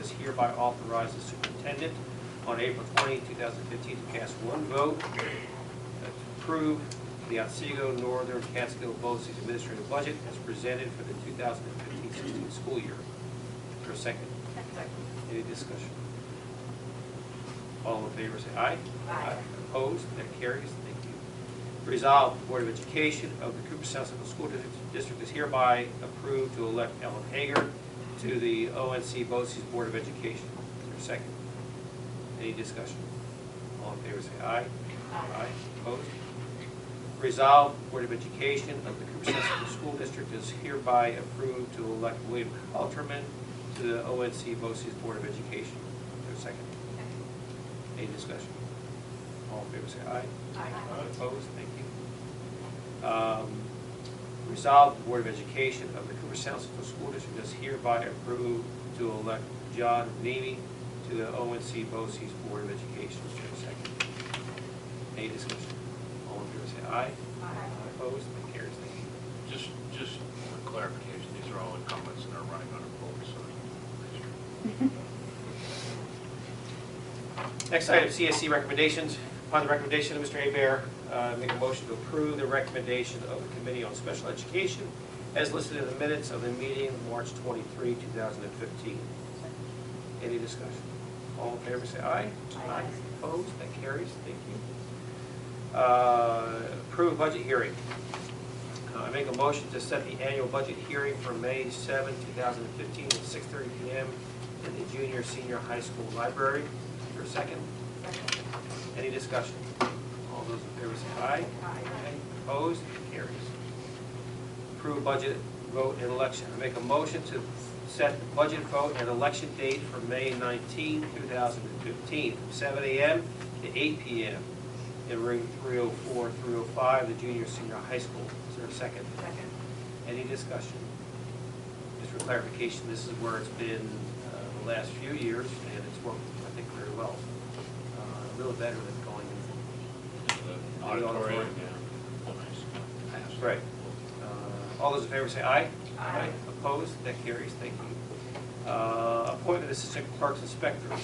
does hereby authorize the superintendent on April 20, 2015 to cast one vote to approve the Otsego Northern Catskill BOCES administrative budget as presented for the 2015-16 school year. Is there a second? Second. Any discussion? All in favor say aye. Aye. Opposed? That carries. Thank you. Resolved, the Board of Education of the Cooperstown Central School District is hereby approved to elect Ellen Hager to the ONC BOCES Board of Education. Is there a second? Any discussion? All in favor say aye. Aye. Opposed? Resolved, the Board of Education of the Cooperstown Central School District is hereby approved to elect William Halterman to the ONC BOCES Board of Education. Is there a second? Any discussion? All in favor say aye. Aye. Opposed? Thank you. Resolved, the Board of Education of the Cooperstown Central School District is hereby approved to elect John Nemi to the ONC BOCES Board of Education. Is there a second? Any discussion? All in favor say aye. Aye. Opposed? That carries. Thank you. Just for clarification, these are all incumbents that are running on a vote, so. Next item, CSC recommendations. Upon the recommendation of Mr. Hebert, make a motion to approve the recommendation of the Committee on Special Education as listed in the minutes of the meeting March 23, 2015. Any discussion? All in favor say aye. Aye. Opposed? That carries. Thank you. Approve budget hearing. I make a motion to set the annual budget hearing for May 7, 2015 at 6:30 p.m. in the junior senior high school library. Is there a second? Second. Any discussion? All those in favor say aye. Aye. Opposed? Carries. Approve budget vote and election. I make a motion to set the budget vote and election date for May 19, 2015 from 7 a.m. to 8 p.m. in room 304, 305, the junior senior high school. Is there a second? Second. Any discussion? Just for clarification, this is where it's been the last few years, and it's worked, I think, very well. A little better than going The auditorium, yeah. Nice. Right. All those in favor say aye. Aye. Opposed? That carries. Thank you. Appointment of assistant clerks inspectors.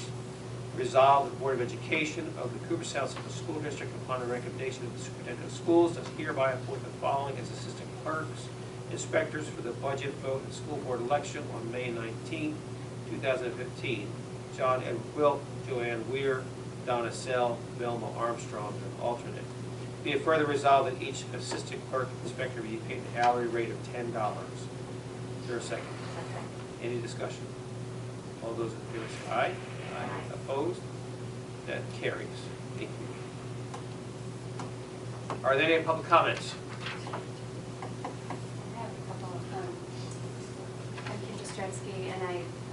Resolved, the Board of Education of the Cooperstown Central School District, upon the recommendation of the superintendent of schools, does hereby appoint the following as assistant clerks inspectors for the budget vote and school board election on May 19, 2015. John Edward Wilk, Joanne Weir, Donna Sell, Velma Armstrong, and alternate. Be it further resolved that each assistant clerk inspector be paid an hourly rate of $10. Is there a second? Second. Any discussion? All those in favor say aye. Aye. Opposed? That carries. Thank you. Are there any public comments? I have a couple. I'm Kim Jastrzewski, and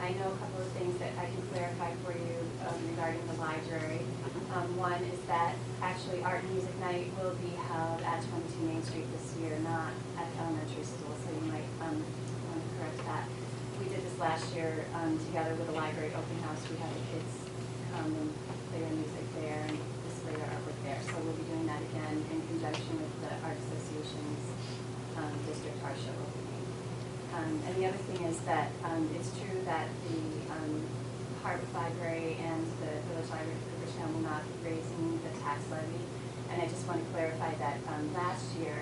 I know a couple of things that I can clarify for you regarding the library. One is that actually Art and Music Night will be held at 22 Main Street this year, not at the elementary school, so you might want to correct that. We did this last year together with the library open house. We had the kids come and play their music there and display their artwork there. So we'll be doing that again in conjunction with the Art Association's district art show opening. And the other thing is that it's true that the Harvard Library and the Village Library of Cooperstown will not be raising the tax levy. And I just want to clarify that last year,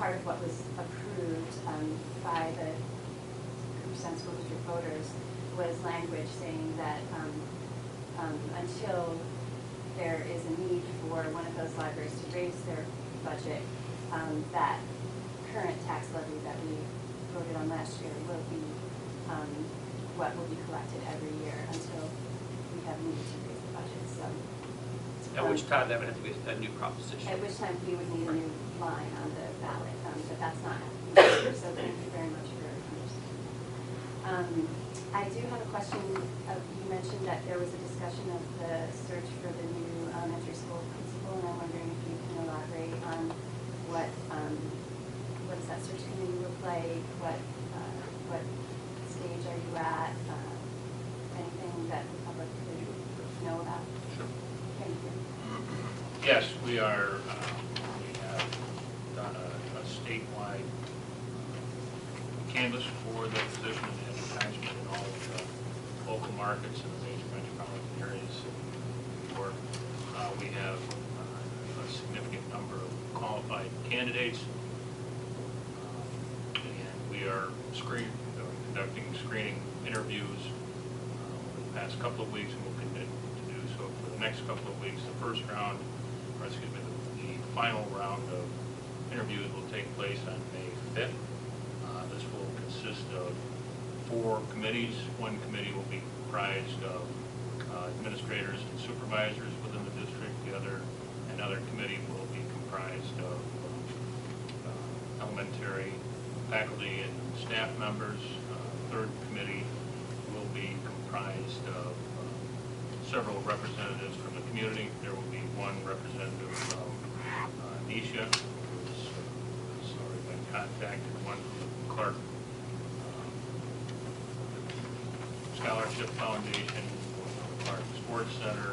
part of what was approved by the Cooperstown School District voters was language saying that until there is a need for one of those libraries to raise their budget, that current tax levy that we voted on last year will be what will be collected every year until we have need to raise the budget. So, At which time that would have to be a new proposition. at which time we would need a new line on the ballot, but that's not happening this year, so thank you very much for understanding. I do have a question. You mentioned that there was a discussion of the search for the new elementary school principal, and I'm wondering if you can elaborate on what does that search committee look like? What stage are you at? Anything that the public could know about? Sure. Thank you. Yes, we are. We have done a statewide canvas for the position and advertisement in all of the local markets. markets in the major metropolitan areas in New York. We have a significant number of qualified candidates, and we are conducting screening interviews over the past couple of weeks, and we'll continue to do so for the next couple of weeks. The first round, or excuse me, the final round of interviews will take place on May 5th. This will consist of 4 committees. One committee will be comprised of administrators and supervisors within the district. Another committee will be comprised of elementary faculty and staff members. Third committee will be comprised of several representatives from the community. There will be one representative from Nisha, who's already been contacted, one from the Clark Scholarship Foundation, one from the Clark Sports Center,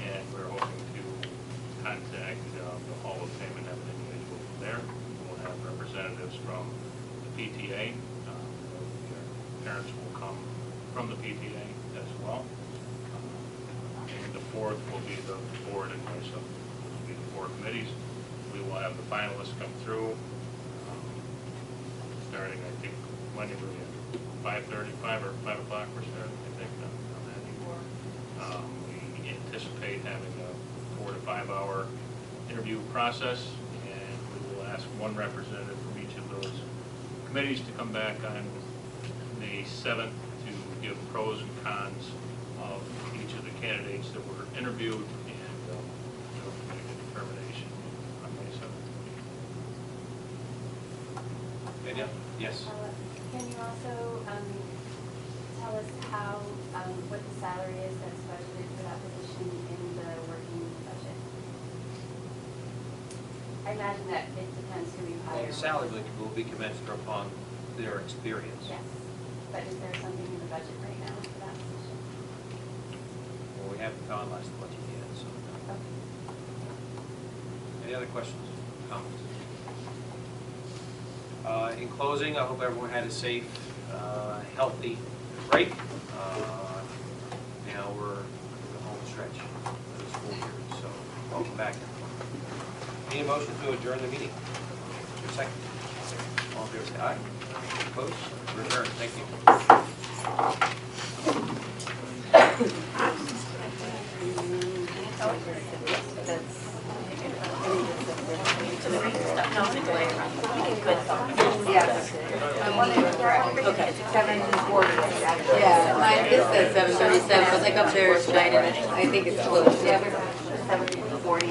and we're hoping to contact the Hall of Fame and have an individual from there. We'll have representatives from the PTA. Parents will come from the PTA as well. And the fourth will be the board and myself. Those will be the 4 committees. We will have the finalists come through, starting, I think, Monday, we're at 5:35 or 5 o'clock we're starting, I think, on that anymore. We anticipate having a 4 to 5 hour interview process, and we will ask one representative from each of those committees to come back on May 7th to give pros and cons of each of the candidates that were interviewed, and they'll make a determination on May 7th. Danielle? Yes. Can you also tell us how, what the salary is that's budgeted for that position in the working budget? I imagine that it depends who you Well, hire. the salary will be commensurate upon their experience. Yes, but is there something in the budget right now for that position? Well, we haven't finalized the budget yet, so. Okay. Any other questions, comments? In closing, I hope everyone had a safe, healthy break. Now we're in the home stretch of the school year, so welcome back. Need a motion to adjourn the meeting? Is there a second? All in favor, say aye. Opposed? We're adjourned. Thank Okay. 7:40. Yeah, mine, this says 7:37, I was like up there, shining, I think it's close. Yeah. 7:40.